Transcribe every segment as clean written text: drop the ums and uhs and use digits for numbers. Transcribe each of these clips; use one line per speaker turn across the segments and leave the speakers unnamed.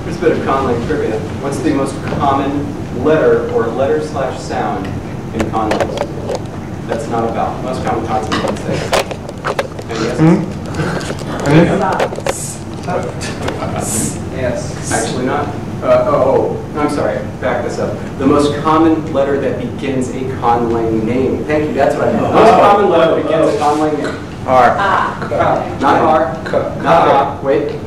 Here's a bit of Conlang trivia. What's the most common letter or letter/sound in Conlang? That's not a vowel. Most common consonant, let's say. Any guesses?
Yes.
Actually not. I'm sorry. Back this up. The most common letter that begins a Conlang name. Thank you. That's what I meant. The most common letter that begins a Conlang name.
R.
Not R. Not R. Wait.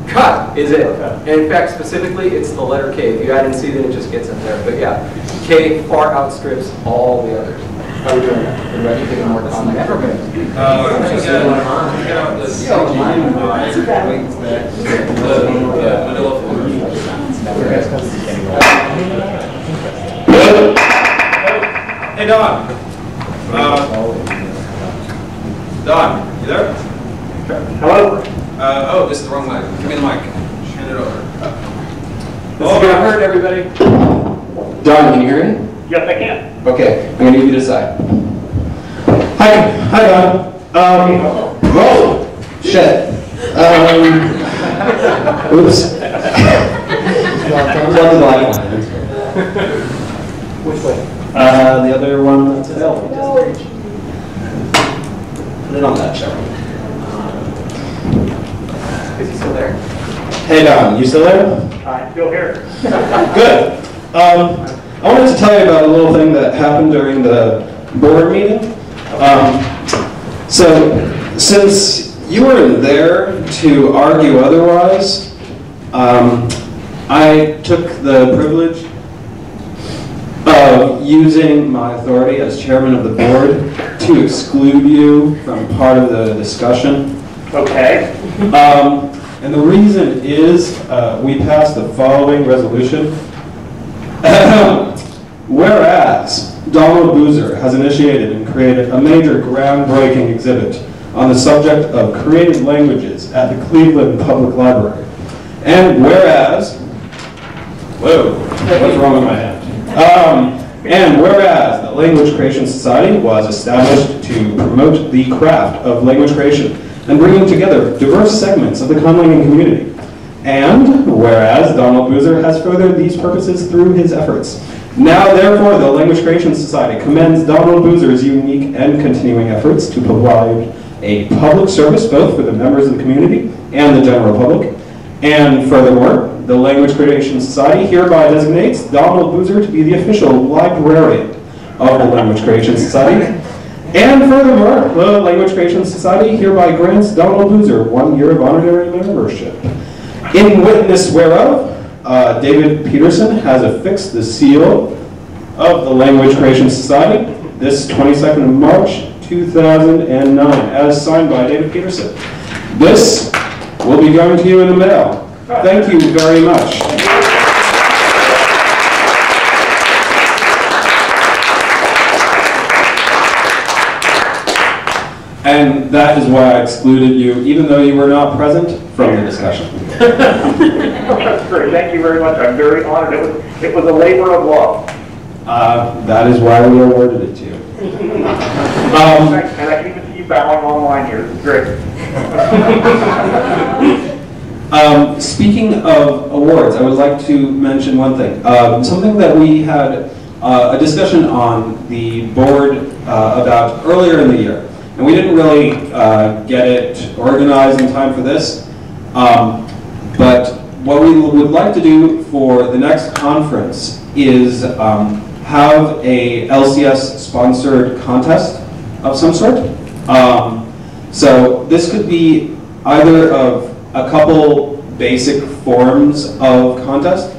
Cut is it. And in fact, specifically, it's the letter K. If you hadn't seen it, it just gets up there. But yeah, K far outstrips all the others. How are we doing that? Are you ready to get more Conlang?
Hey, Don. Don, you there?
Hello?
Oh, this is the wrong mic. Give me the mic. Hand it over.
This is gonna hurt everybody.
Don, can you hear me?
Yes, I can.
Okay, I'm going to need you to decide. Hi, Don. Whoa, shit. Oops.
Which way?
The other one that's available. Put it on that show.
Is he still there?
Hey, Don, you still there?
I'm still here.
Good. I wanted to tell you about a little thing that happened during the board meeting. So, since you weren't there to argue otherwise, I took the privilege of using my authority as chairman of the board to exclude you from part of the discussion.
Okay.
And the reason is we passed the following resolution. Whereas Donald Boozer has initiated and created a major groundbreaking exhibit on the subject of creative languages at the Cleveland Public Library. And whereas, whoa, what's wrong with my hand? And whereas the Language Creation Society was established to promote the craft of language creation and bringing together diverse segments of the Conlang community. And whereas Donald Boozer has furthered these purposes through his efforts. Now, therefore, the Language Creation Society commends Donald Boozer's unique and continuing efforts to provide a public service both for the members of the community and the general public. And furthermore, the Language Creation Society hereby designates Donald Boozer to be the official librarian of the Language Creation Society. And furthermore, the Language Creation Society hereby grants Donald Boozer 1 year of honorary membership. In witness whereof, David Peterson has affixed the seal of the Language Creation Society this 22nd of March, 2009, as signed by David Peterson. This will be going to you in the mail. Thank you very much. And that is why I excluded you, even though you were not present, from the discussion.
That's great. Thank you very much. I'm very honored. It was a labor of love.
That is why we awarded it to you.
And I can even see you bowing online here. This is great.
Speaking of awards, I would like to mention one thing. Something that we had a discussion on the board about earlier in the year. And we didn't really get it organized in time for this. But what we would like to do for the next conference is have a LCS-sponsored contest of some sort. So this could be either of a couple basic forms of contest.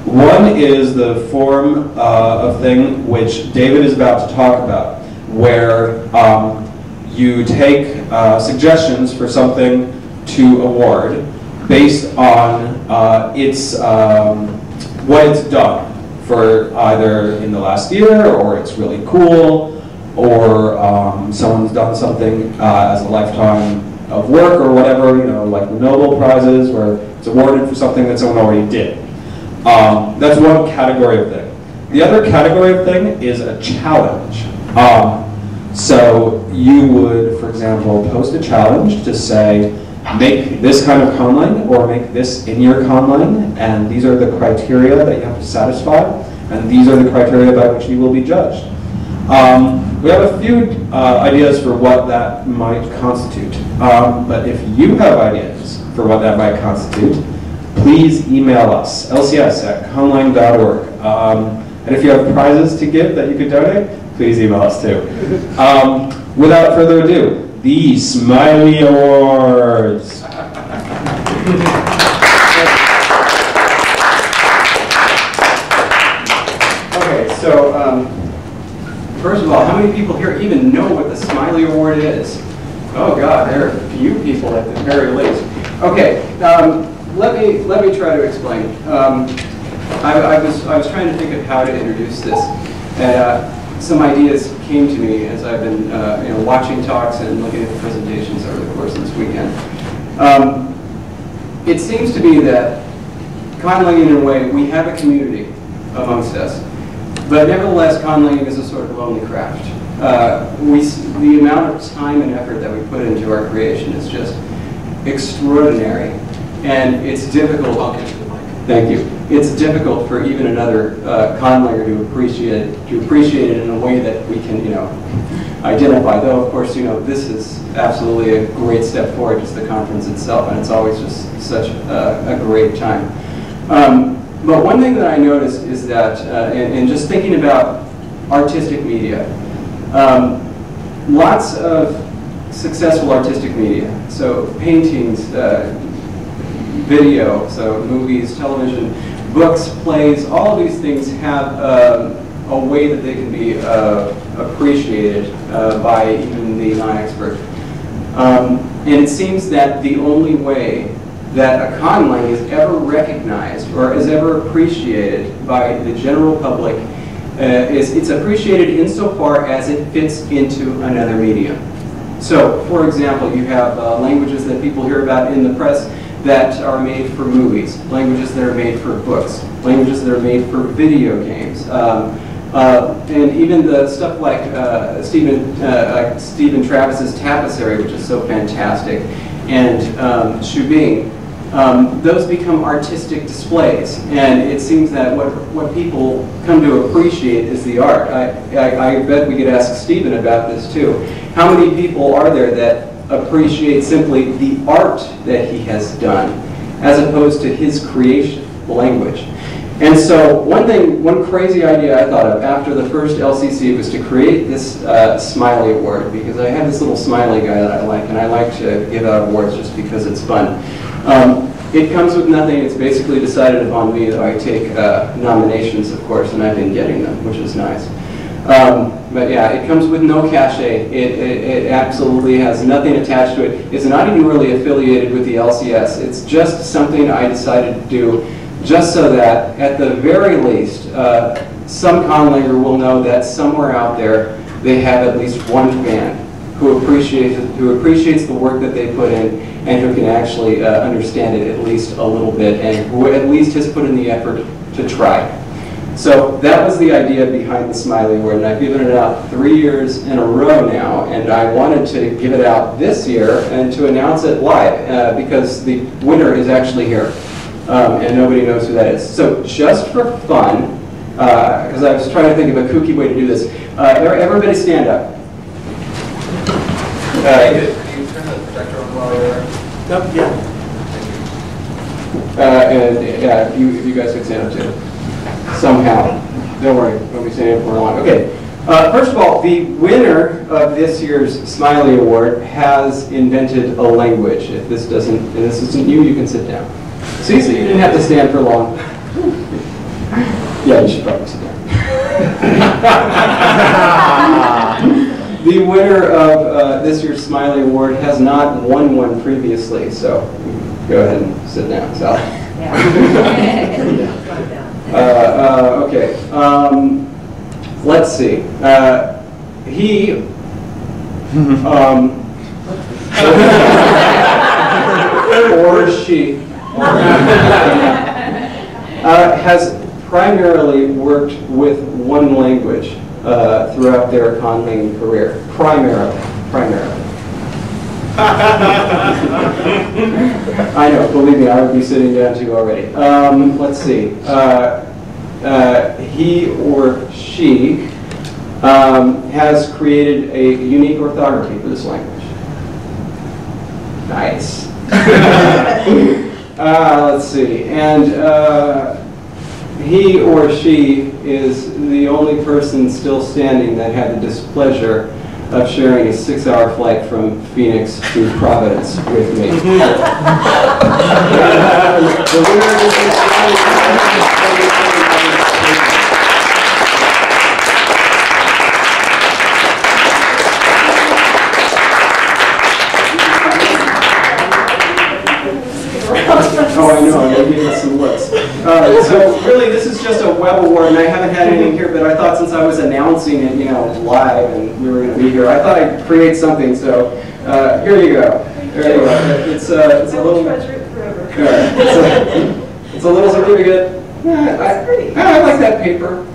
One is the form of thing which David is about to talk about, where you take suggestions for something to award based on what it's done for either in the last year, or it's really cool, or someone's done something as a lifetime of work or whatever, you know, like the Nobel Prizes, where it's awarded for something that someone already did. That's one category of thing. The other category of thing is a challenge. So you would, for example, post a challenge to say, make this kind of conlang or make this in your conlang, and these are the criteria that you have to satisfy, and these are the criteria by which you will be judged. We have a few ideas for what that might constitute, but if you have ideas for what that might constitute, please email us, lcs@conlang.org. And if you have prizes to give that you could donate, please email us too. Without further ado, the Smiley Awards.
Okay, so first of all, how many people here even know what the Smiley Award is? Oh God, there are a few people at the very least. Okay, let me try to explain. I was trying to think of how to introduce this, and some ideas came to me as I've been watching talks and looking at the presentations over the course of this weekend. It seems to me that conlanging, in a way, we have a community amongst us, but nevertheless, conlanging is a sort of lonely craft. The amount of time and effort that we put into our creation is just extraordinary, and it's difficult. Thank you. It's difficult for even another conlanger to appreciate it in a way that we can, identify. Though, of course, this is absolutely a great step forward, just the conference itself, and it's always just such a great time. But one thing that I noticed is that, in just thinking about artistic media, lots of successful artistic media, so paintings, video, so movies, television, books, plays, all of these things have a way that they can be appreciated by even the non-expert. And it seems that the only way that a conlang is ever recognized or is ever appreciated by the general public is it's appreciated insofar as it fits into another medium. So, for example, you have languages that people hear about in the press that are made for movies, languages that are made for books, languages that are made for video games, and even the stuff like Stephen Travis's Tapestry, which is so fantastic, and Shubing. Those become artistic displays, and it seems that what people come to appreciate is the art. I bet we could ask Stephen about this too. How many people are there that appreciate simply the art that he has done, as opposed to his creation, the language? And so one crazy idea I thought of after the first LCC was to create this Smiley Award, because I have this little smiley guy that I like, and I like to give out awards just because it's fun. It comes with nothing. It's basically decided upon me that I take nominations, of course, and I've been getting them, which is nice. But yeah, it comes with no cachet. It absolutely has nothing attached to it. It's not even really affiliated with the LCS. It's just something I decided to do just so that, at the very least, some conlanger will know that somewhere out there they have at least one fan who appreciates the work that they put in, and who can actually understand it at least a little bit, and who at least has put in the effort to try. So that was the idea behind the Smiley Award, and I've given it out 3 years in a row now, and I wanted to give it out this year and to announce it live, because the winner is actually here, and nobody knows who that is. So just for fun, because I was trying to think of a kooky way to do this, everybody stand up.
Can you turn the projector on while you're there?
Nope, yeah. And yeah, if you guys could stand up too. Somehow. Don't worry, we'll be standing up for long. Okay. First of all, the winner of this year's Smiley Award has invented a language. If this isn't you, you can sit down. See, so you didn't have to stand for long. Yeah, you should probably sit down. The winner of this year's Smiley Award has not won one previously, so go ahead and sit down, Sally. Okay. Let's see. He or she has primarily worked with one language throughout their conlanging career. Primarily. I know, believe me, I would be sitting down too already. Let's see. He or she has created a unique orthography for this language. Nice. Let's see. And he or she is the only person still standing that had the displeasure of sharing a 6-hour flight from Phoenix to Providence with me. The winner is the Oh, I know, I'm giving us some looks. So really, this is just a web award, and I haven't had anything here, but I thought since I was announcing it, you know, live, and we were going to be here, I thought I'd create something, so here you go. There you go. It's a little... It's a little certificate. I like that paper.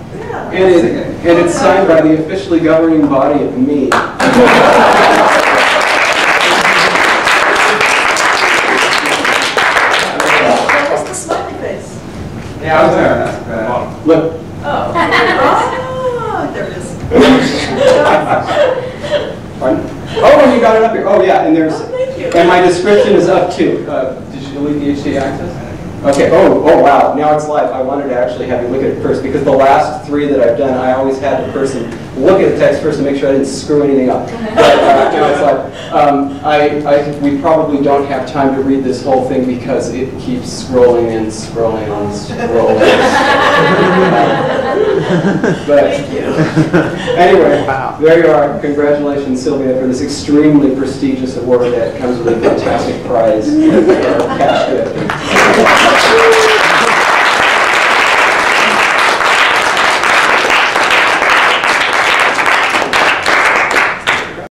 And it's signed by the officially governing body of me.
Yeah, I was there.
Look.
Oh, there it is.
Pardon? Oh, and you got it up here. Oh, yeah, and there's...
Thank you.
And my description is up too. Did you delete the HD access? Okay, oh wow, now it's live. I wanted to actually have you look at it first because the last 3 that I've done, I always had the person look at the text first to make sure I didn't screw anything up. But now it's live. We probably don't have time to read this whole thing because it keeps scrolling and scrolling and scrolling. But anyway, there you are. Congratulations, Sylvia, for this extremely prestigious award that comes with a fantastic prize. Cash gift.